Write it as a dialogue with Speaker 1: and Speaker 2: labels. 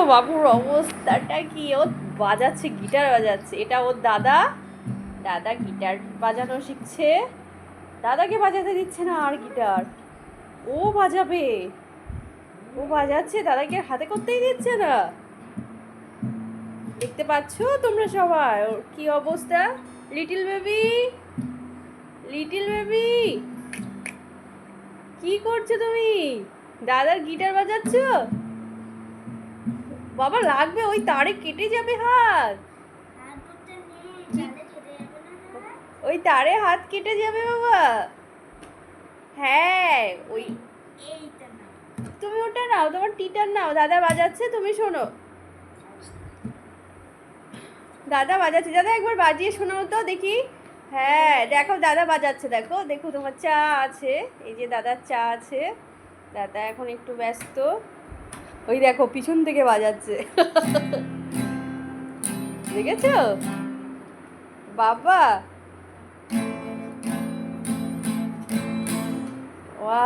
Speaker 1: বাবুর অবস্থাটা কি, ও বাজাচ্ছে, গিটার বাজাচ্ছে। এটা ওর দাদা, দাদা গিটার বাজানো শিখছে, দাদাকে বাজাতে দিচ্ছে না আর গিটার, ও বাজাবে, ও বাজাচ্ছে, দাদাকে হাতে করতেই দিচ্ছে না। দেখতে পাচ্ছ তোমরা সবাই ওর কি অবস্থা? লিটল বেবি, লিটল বেবি, কি করছো তুমি? দাদার গিটার বাজাচ্ছ? বাবা লাগবে, ওই তারে কেটে যাবে হাত, ওই তারে হাত কেটে যাবে বাবা। হ্যাঁ ওই, তুমি ওটা নাও, তোমার টিটার নাও, দাদা বাজাচ্ছে, তুমি শোনো। দাদা বাজাচ্ছে, দাদা একবার বাজিয়ে শোনাও তো দেখি। হ্যাঁ দেখো দাদা বাজাচ্ছে, দেখো দেখো তোমার চা আছে, এই যে দাদার চা আছে, দাদা এখন একটু ব্যস্ত। ওই দেখো পিছন থেকে বাজাচ্ছে। দেখেছো বাবা? ওয়া